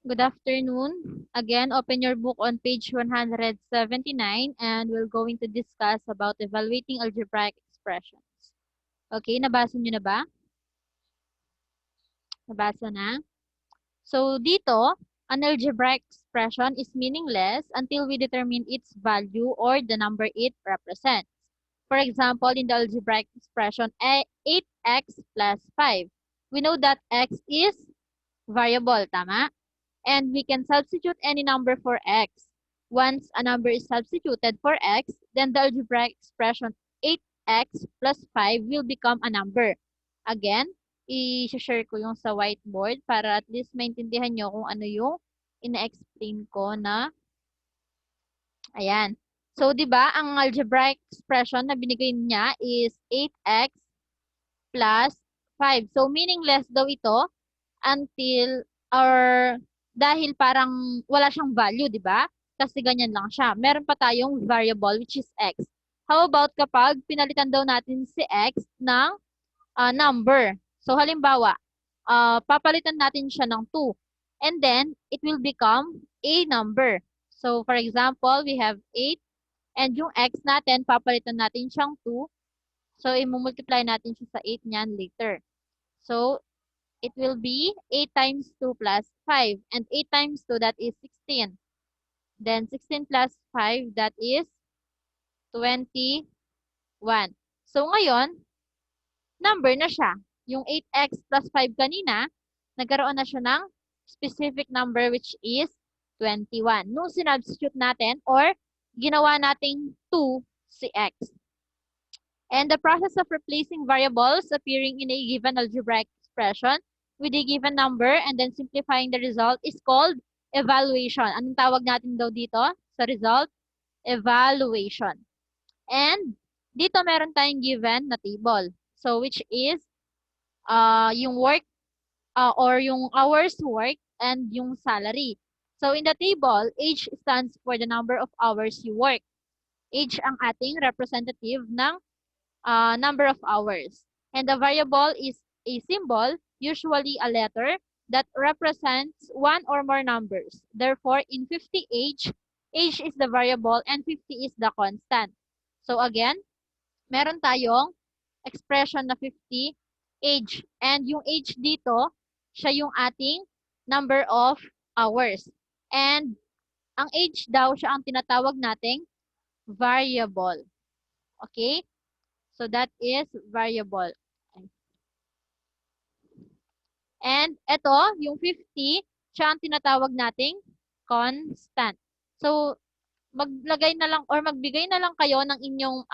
Good afternoon. Again, open your book on page 179 and we're going to discuss about evaluating algebraic expressions. Okay, nabasa nyo na ba? Nabasa na? So, dito, an algebraic expression is meaningless until we determine its value or the number it represents. For example, in the algebraic expression 8x plus 5, we know that x is variable, tama? And we can substitute any number for x. Once a number is substituted for x, then the algebraic expression 8x plus 5 will become a number. Again, i-share ko yung sa whiteboard para at least maintindihan nyo kung ano yung ina-explain ko na. Ayan. So, di ba, ang algebraic expression na binigay niya is 8x plus 5. So, meaningless daw ito until or dahil parang wala siyang value, di ba? Kasi ganyan lang siya. Meron pa tayong variable which is x. How about kapag pinalitan daw natin si x ng number? So halimbawa, papalitan natin siya ng 2. And then, it will become a number. So for example, we have 8 and yung x natin, papalitan natin siyang 2. So i-multiply natin siya sa 8 niyan later. So it will be 8 times 2 plus 5. And 8 times 2, that is 16. Then 16 plus 5, that is 21. So ngayon, number na siya. Yung 8x plus 5 kanina, nagkaroon na siya ng specific number which is 21. Nung sinubstitute natin or ginawa nating 2 si x. And the process of replacing variables appearing in a given algebraic expression with a given number and then simplifying the result is called evaluation. Anong tawag natin daw dito sa result? Evaluation. And dito meron tayong given na table. So which is yung work or yung hours work and yung salary. So in the table, age stands for the number of hours you work. Age ang ating representative ng number of hours. And the variable is a symbol, usually a letter, that represents one or more numbers. Therefore, in 50 age is the variable and 50 is the constant. So again, meron tayong expression na 50 age. And yung age dito, siya yung ating number of hours. And ang age daw, siya ang tinatawag nating variable. Okay? So that is variable. And ito, yung 50, siya ang tinatawag nating constant. So, magbigay na lang kayo ng inyong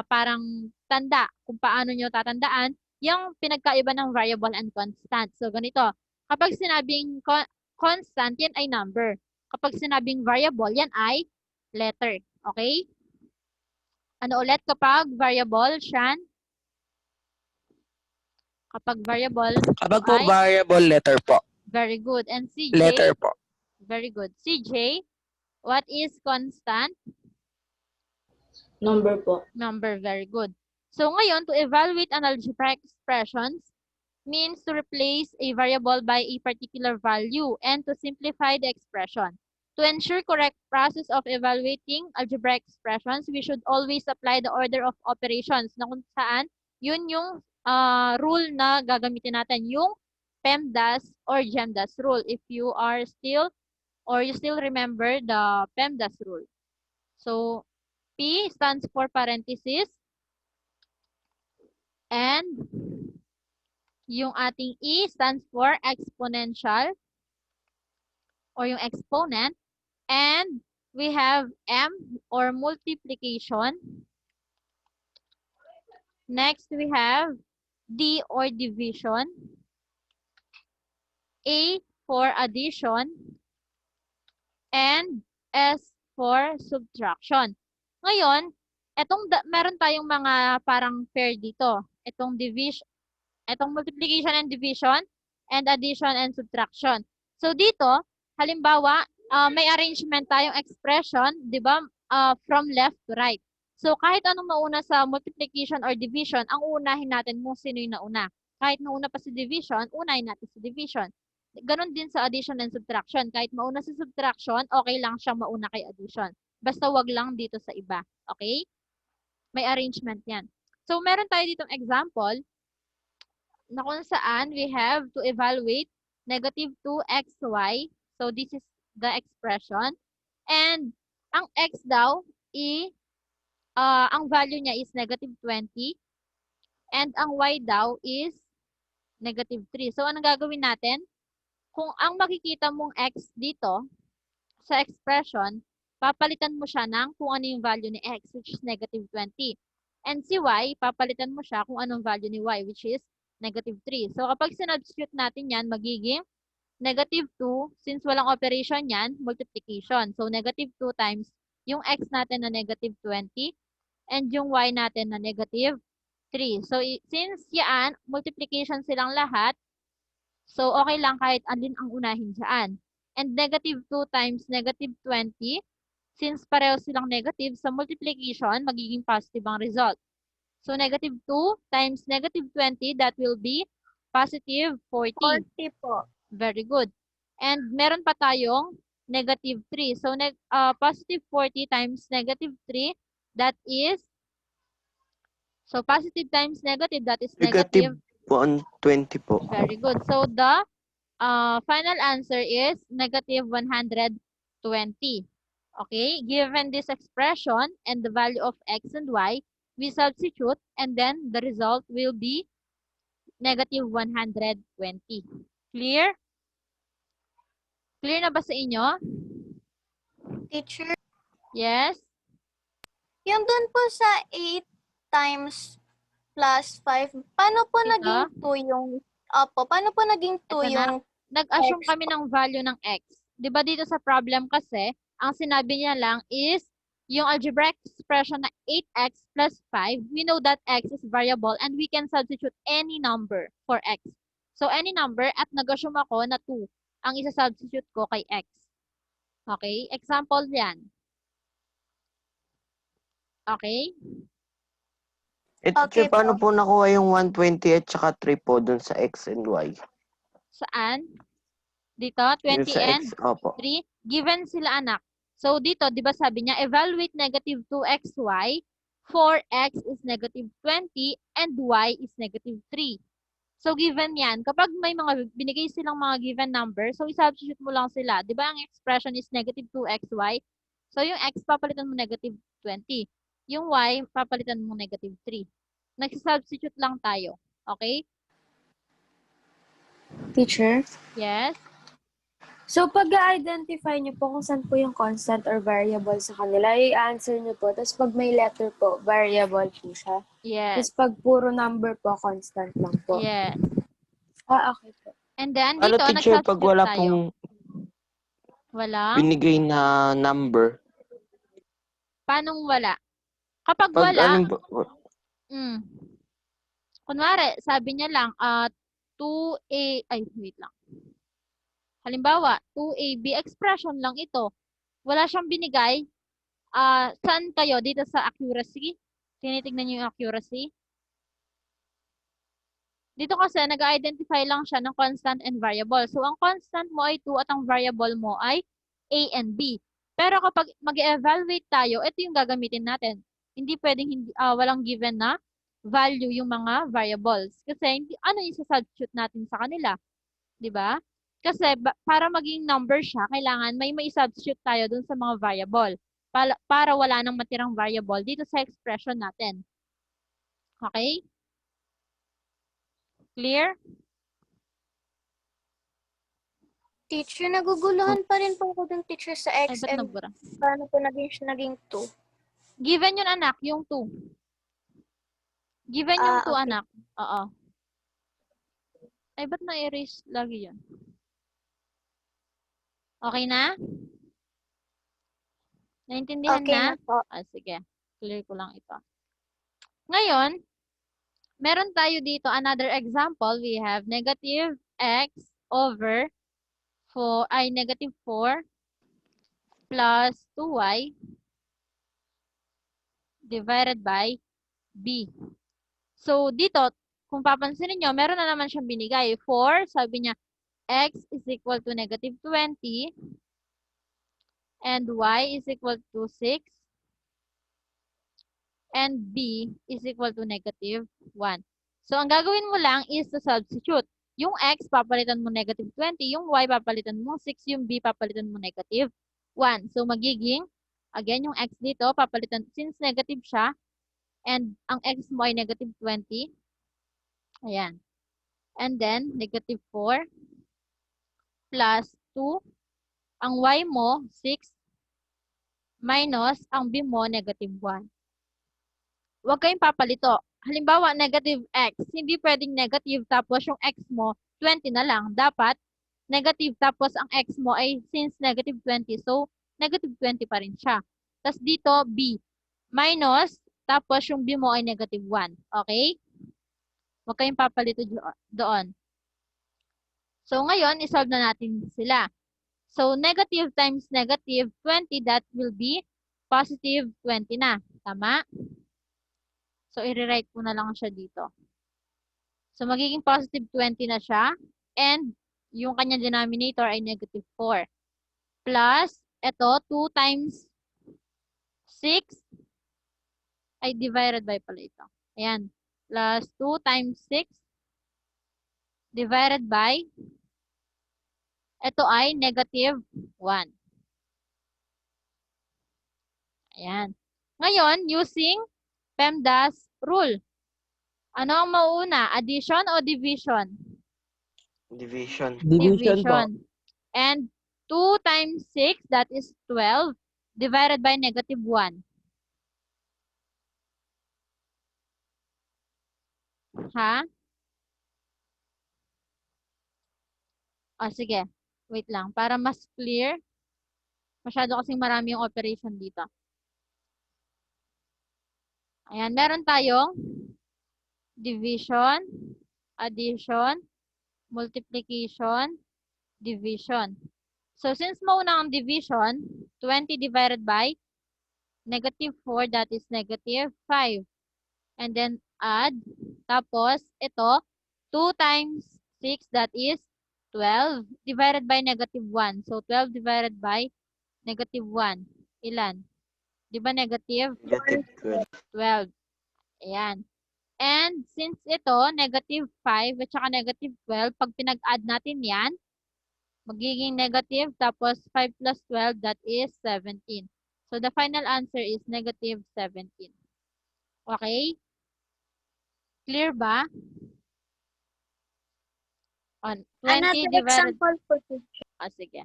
parang tanda kung paano nyo tatandaan yung pinagkaiba ng variable and constant. So, ganito. Kapag sinabing constant, yan ay number. Kapag sinabing variable, yan ay letter. Okay? Ano ulit kapag variable, Shan? Kapag variable Kapag po variable, letter po. Very good. And CJ? Letter po. Very good. CJ, what is constant? Number po. Number, very good. So ngayon, to evaluate an algebraic expressions means to replace a variable by a particular value and to simplify the expression. To ensure correct process of evaluating algebraic expressions, we should always apply the order of operations na kung saan yun yung rule na gagamitin natin, yung PEMDAS or GEMDAS rule. If you are still or you still remember the PEMDAS rule. So, P stands for parenthesis and yung ating E stands for exponential or yung exponent. And we have M or multiplication. Next, we have D or division. A for addition. And S for subtraction. Ngayon, meron tayong mga parang pair dito. Itong multiplication and division, and addition and subtraction. So dito, halimbawa, may arrangement tayong expression, di ba, from left to right. So kahit anong mauna sa multiplication or division, ang unahin natin kung sino yung nauna. Kahit nauna pa si division, unahin natin si division. Ganon din sa addition and subtraction. Kahit mauna sa subtraction, okay lang siyang mauna kay addition. Basta wag lang dito sa iba. Okay? May arrangement yan. So, meron tayo ditong example na kung saan we have to evaluate negative 2xy. So, this is the expression. And, ang x daw, ang value niya is negative 20. And ang y daw is negative 3. So, anong gagawin natin? Kung ang makikita mong x dito sa expression, papalitan mo siya ng kung ano yung value ni x, which is negative 20. And si y, papalitan mo siya kung anong value ni y, which is negative 3. So, kapag sinubstitute natin yan, magiging negative 2. Since walang operation yan, multiplication. So, negative 2 times yung x natin na negative 20 and yung y natin na negative 3. So, since yan, multiplication silang lahat, so okay lang kahit alin ang unahin dyan. And negative 2 times negative 20, since pareho silang negative, sa multiplication, magiging positive ang result. So, negative 2 times negative 20, that will be positive 40. 40 po. Very good. And meron pa tayong negative 3. So, positive 40 times negative 3, that is, so positive times negative, that is negative. Negative po ang 20 po. Very good. So, the final answer is negative 120. Okay? Given this expression and the value of x and y, we substitute and then the result will be negative 120. Clear? Clear na ba sa inyo? Teacher, Yes? yung dun po sa 8 times plus 5, paano po Ito? naging 2 yung, opo, paano po naging 2 Ito na. yung, Nag-assume X kami ng value ng x. 'Di ba dito sa problem kasi, ang sinabi niya lang is yung algebraic expression na 8x plus 5, we know that x is variable and we can substitute any number for x. So any number at nag-assume ako na 2 ang isa-substitute ko kay x. Okay? Example yan. Okay? Okay paano po. po nakuha yung 120 at saka 3 po dun sa x and y? Saan? Dito, Yung 20 sa and x, opo. 3. Given sila anak. So dito, di ba sabi niya, evaluate negative 2xy, 4x is negative 20, and y is negative 3. So given yan, kapag may mga binigay silang mga given number, so i-substitute mo lang sila. Di ba ang expression is negative 2xy? So yung x, papalitan mo negative 20. Yung y, papalitan mo negative 3. Nag-substitute lang tayo. Okay? Teacher? Yes? So, pag-identify niyo po kung saan po yung constant or variable sa kanila, i-answer niyo po. Tapos, pag may letter po, variable po siya. Yes. Tapos, pag puro number po, constant lang po. Yes. Okay po. And then, Ano dito, teacher pag wala tayo. pong Wala? binigay na number? Paanong wala? Kapag Pag wala, anong, kunwari, sabi niya lang, 2A, ay, wait lang. Halimbawa, 2AB, expression lang ito. Wala siyang binigay. Saan kayo? Dito sa accuracy? Tinitignan niyo yung accuracy? Dito kasi, nag-identify lang siya ng constant and variable. So, ang constant mo ay 2 at ang variable mo ay A and B. Pero kapag mag-evaluate tayo, ito yung gagamitin natin. Hindi pwedeng walang given na value yung mga variables. Kasi ano yung substitute natin sa kanila? 'Di ba? Kasi para maging number siya, kailangan may substitute tayo dun sa mga variable. Para wala nang matirang variable dito sa expression natin. Okay? Clear? Teacher, naguguluhan pa rin po ako dun, teacher, sa Ay, x ba't and nabura? paano po naging 2. Given yun, anak, yung 2. Given yung 2, Okay. anak. Oo. Ay, ba't na-erase lagi yun? Okay na? Naintindihan Okay na? na po. Sige. Clear ko lang ito. Ngayon, meron tayo dito another example. We have negative x over negative 4 plus 2y divided by b. So, dito, kung papansinin nyo, meron na naman siyang binigay. 4, sabi niya, x is equal to negative 20 and y is equal to 6 and b is equal to negative 1. So, ang gagawin mo lang is to substitute. Yung x, papalitan mo negative 20. Yung y, papalitan mo 6. Yung b, papalitan mo negative 1. So, magiging, again, yung x dito, papalitan, since negative siya, and ang x mo ay negative 20. Ayan. And then, negative 4 plus 2. Ang y mo, 6, minus ang b mo, negative 1. Huwag kayong papalito. Halimbawa, negative x. Hindi pwedeng negative tapos yung x mo, 20 na lang. Dapat, negative tapos ang x mo ay since negative 20. So, negative 20 pa rin siya. Tapos dito, b. Minus, tapos yung b mo ay negative 1. Okay? Huwag kayong papalito doon. So, ngayon, isolve na natin sila. So, negative times negative 20, that will be positive 20 na. Tama? So, i-rewrite ko na lang siya dito. So, magiging positive 20 na siya. And, yung kanyang denominator ay negative 4. Plus, ito, 2 times 6 ay divided by pala ito. Ayan. Plus 2 times 6 divided by, ito ay negative 1. Ayan. Ngayon, using PEMDAS rule. Ano ang mauuna? Addition o division? Division. Division po. And 2 times 6, that is 12, divided by negative 1. Ha? O, sige. Wait lang. Para mas clear. Masyado kasing marami yung operation dito. Ayan. Meron tayong division, addition, multiplication, division. So, since mauna ang division, 20 divided by negative 4, that is negative 5. And then, add. Tapos, ito, 2 times 6, that is 12, divided by negative 1. So, 12 divided by negative 1. Ilan? Di ba negative? Negative 12. 12. Ayan. And since ito, negative 5 at saka negative 12, pag pinag-add natin yan, magiging negative, tapos 5 plus 12, that is 17. So, the final answer is negative 17. Okay? Clear ba? On 20 Another divided... example po, teacher. Sige.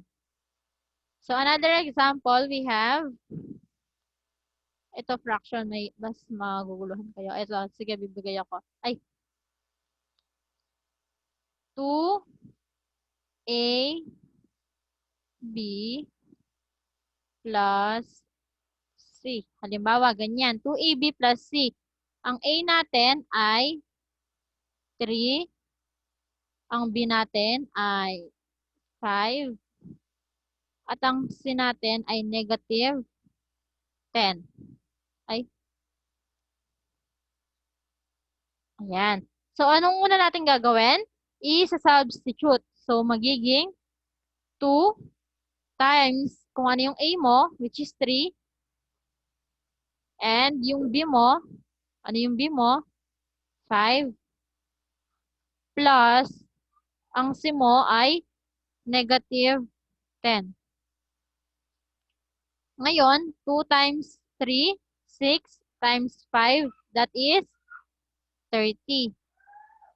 So, another example, we have... Ito, fraction, may mas maguguluhan kayo. Ito, sige, bibigay ako. Ay. 2a b plus c. Halimbawa, ganyan. 2ab plus c. Ang a natin ay 3. Ang b natin ay 5. At ang c natin ay negative 10. Ay. Ayan. So, anong una natin gagawin? I-substitute. So, magiging 2 times kung ano yung A mo, which is 3. And yung B mo, ano yung B mo? 5. Plus, ang C mo ay negative 10. Ngayon, 2 times 3, 6 times 5, that is 30.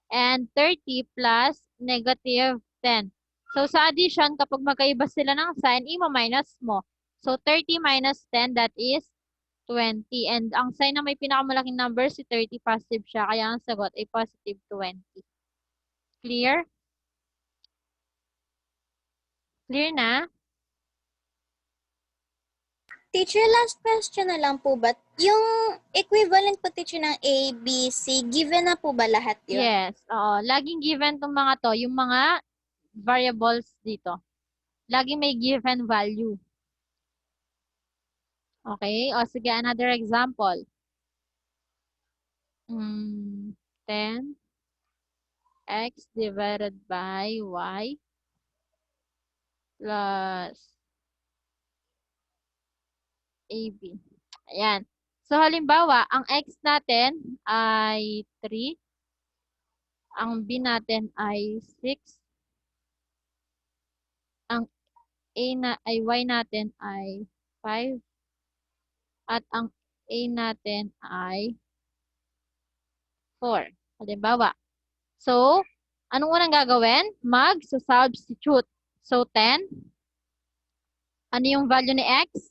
And 30 plus negative 10. So, sa addition, kapag magkaiba sila ng sign, i-minus mo. So, 30 minus 10, that is 20. And ang sign na may pinakamalaking number, si 30, positive siya. Kaya ang sagot ay positive 20. Clear? Clear na? Teacher, last question na lang po ba? Yung equivalent po, teacher, ng A, B, C, given na po ba lahat yun? Yes. Oo. Laging given tong mga to. Yung mga variables dito. Laging may given value. Okay? O sige, another example. 10 x divided by y plus AB. Ayan. So, halimbawa, ang X natin ay 3. Ang B natin ay 6. Ang Y natin ay 5. At ang A natin ay 4. Halimbawa. So, anong unang gagawin? Mag-substitute. So, 10. Ano yung value ni X?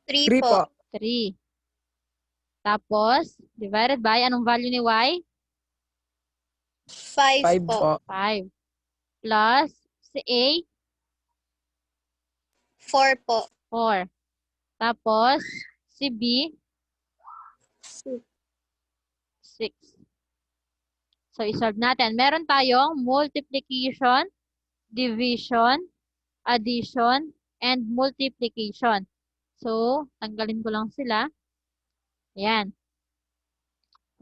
3 3 po. po. 3. Tapos, divided by, anong value ni Y? 5 5 po. po. 5. Plus, si A, 4 po. 4. Tapos, si B, 6. So, isolve natin. Meron tayong multiplication, division, addition, and multiplication. So, tanggalin ko lang sila. Ayan.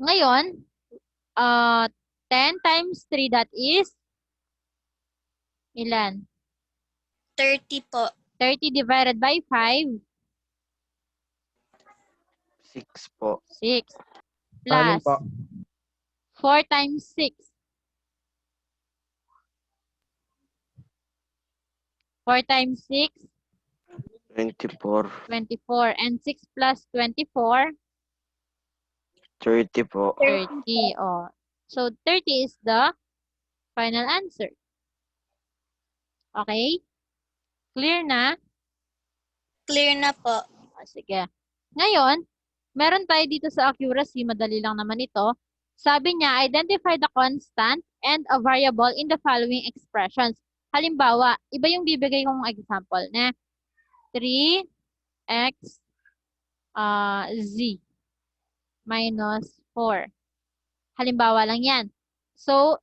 Ngayon, 10 times 3, that is ilan? 30 po. 30 divided by 5, 6 po. 6. Anim Plus, po. 4 times 6. 4 times 6, 24. 24. And 6 plus 24, 30 po. 30. Oh. So, 30 is the final answer. Okay? Clear na? Clear na po. O, sige. Ngayon, meron tayo dito sa accuracy. Madali lang naman ito. Sabi niya, identify the constant and a variable in the following expressions. Halimbawa, iba yung bibigay kong example na 3x z minus 4. Halimbawa lang yan. So,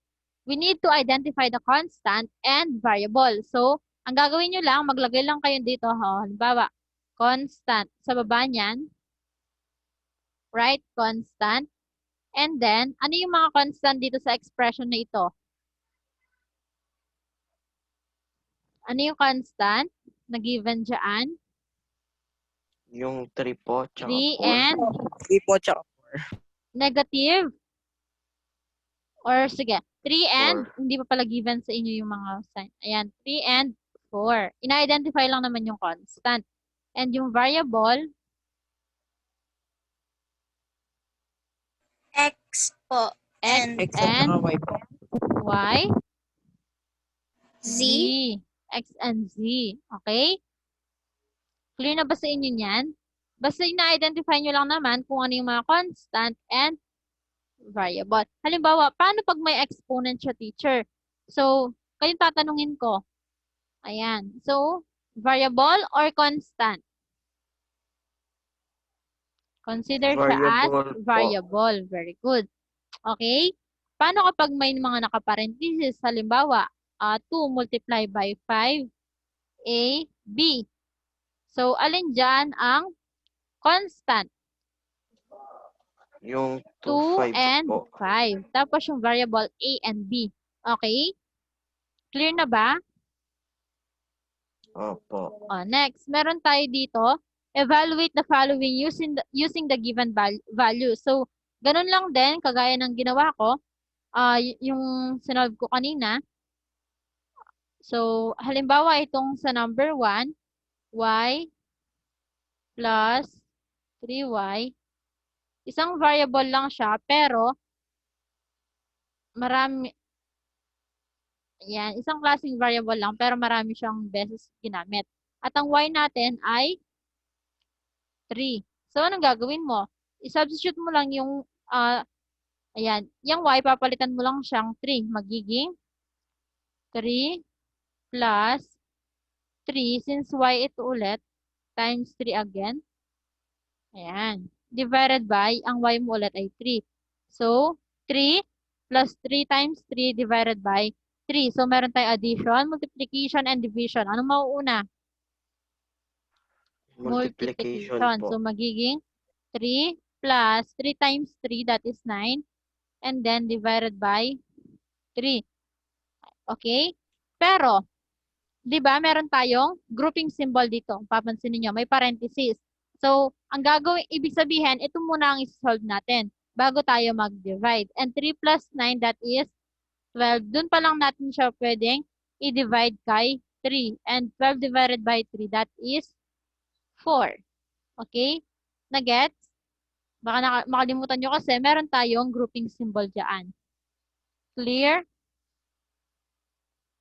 we need to identify the constant and variable. So, ang gagawin nyo lang, maglagay lang kayo dito. Halimbawa, constant. Sa baba niyan, right? Constant. And then, ano yung mga constant dito sa expression na ito? Ano yung constant na given dyan? Yung 3 po, tsaka 3 4. and 3 po tsaka negative. Or sige, 3 and, 4. hindi pa pala given sa inyo yung mga sign. Ayan, 3 and 4. Ina-identify lang naman yung constant. And yung variable, X po. X And X at and saka Y po. Y, Z. X and Z. Okay? Clear na ba sa inyo yan? Basta ina-identify nyo lang naman kung ano yung mga constant and variable. Halimbawa, paano pag may exponent siya, teacher? So, kayong tatanungin ko. Ayan. So, variable or constant? Consider siya as Variable po. variable. Very good. Okay? Paano kapag may mga nakaparenthesis? Halimbawa, 2 multiplied by 5, A, B. So, alin dyan ang constant? Yung 2 2, 5 and po. 5. Tapos yung variable A and B. Okay? Clear na ba? Opo. Next, meron tayo dito. Evaluate the following using the given value. So, ganun lang din, kagaya ng ginawa ko. Yung sinolve ko kanina. So, halimbawa itong sa number 1, y plus 3y. Isang variable lang siya, pero marami, yan, isang klaseng variable lang, pero marami siyang beses ginamit. At ang y natin ay 3. So, anong gagawin mo? I-substitute mo lang yung, ayan, yung y, papalitan mo lang siyang 3. Magiging 3 plus 3, since y ito ulit, times 3 again. Ayan. Divided by, ang y mo ulit ay 3. So, 3 plus 3 times 3 divided by 3. So, meron tayong addition, multiplication, and division. Anong mauuna? Multiplication po. So, magiging 3 plus 3 times 3, that is 9. And then, divided by 3. Okay? Pero, Di ba, meron tayong grouping symbol dito. Papansin niyo, may parenthesis. So, ang gagawin, ibig sabihin, ito muna ang isolve natin bago tayo mag-divide. And 3 plus 9, that is 12. Doon pa lang natin siya pwedeng i-divide kay 3. And 12 divided by 3, that is 4. Okay? Na-gets? Baka makalimutan nyo kasi meron tayong grouping symbol dyan. Clear?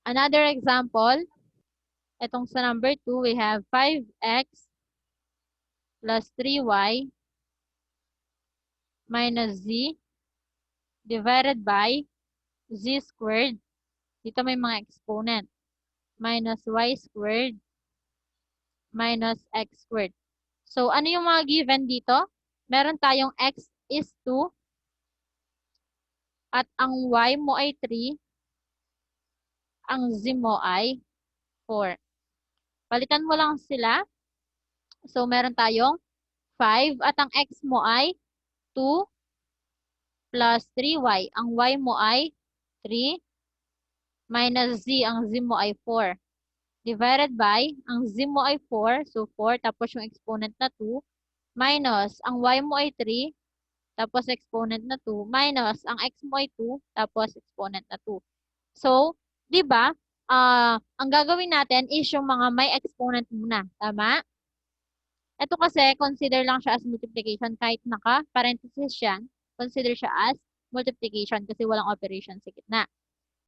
Another example, itong sa number 2, we have 5x plus 3y minus z divided by z squared. Dito may mga exponent. Minus y squared minus x squared. So, ano yung mga given dito? Meron tayong x is 2 at ang y mo ay 3, ang z mo ay 4. Palitan mo lang sila. So, meron tayong 5 at ang x mo ay 2 plus 3y. Ang y mo ay 3 minus z. Ang z mo ay 4. Divided by, ang z mo ay 4. So, 4 tapos yung exponent na 2 minus, ang y mo ay 3 tapos exponent na 2 minus, ang x mo ay 2 tapos exponent na 2. So, di ba, ang gagawin natin is yung mga may exponent muna. Tama? Ito kasi, consider lang siya as multiplication kahit naka-parenthesis siya. Consider siya as multiplication kasi walang operation sa gitna.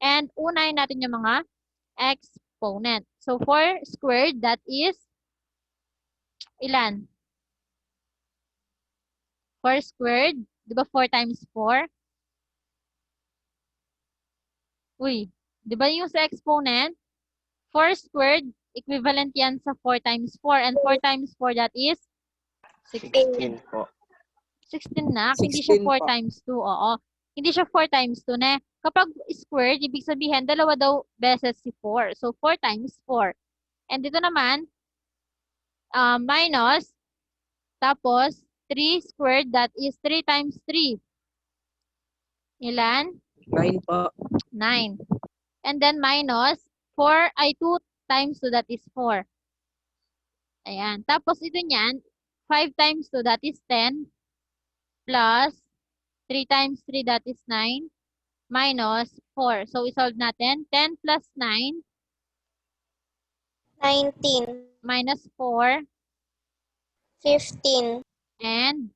And unahin natin yung mga exponent. So, 4 squared, that is ilan? 4 squared, di ba 4 times 4? Uy, di ba yung sa exponent? 4 squared, equivalent yan sa 4 times 4. And 4 times 4, that is 16 po. 16 na. Hindi siya 16 4 po. times 2. Oo. Hindi siya 4 times 2 na. Kapag squared, ibig sabihin, dalawa daw beses si 4. So, 4 times 4. And dito naman, minus, tapos, 3 squared, that is 3 times 3. Ilan? 9 po. 9. And then minus 4 ay 2 times 2, that is 4. Ayan. Tapos ito niyan, 5 times 2, that is 10. Plus 3 times 3, that is 9. Minus 4. So, isolve natin. 10 plus 9 19, minus 4 15, and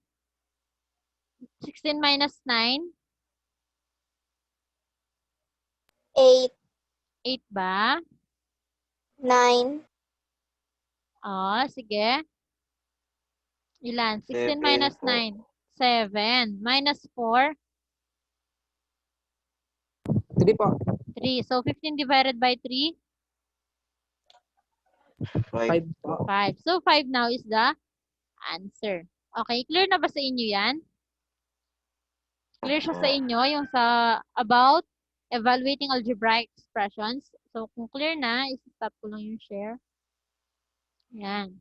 16 minus 9, 8, 8 ba? 9, Sige. Ilan? 16 7 minus po. 9. 7. Minus 4, 3 po. 3. So, 15 divided by 3, 5 5 po. 5. So, 5 now is the answer. Okay, clear na ba sa inyo yan? Clear siya sa inyo yung sa about evaluating algebraic expressions. So, kung clear na, i-stop ko lang yung share. Yan.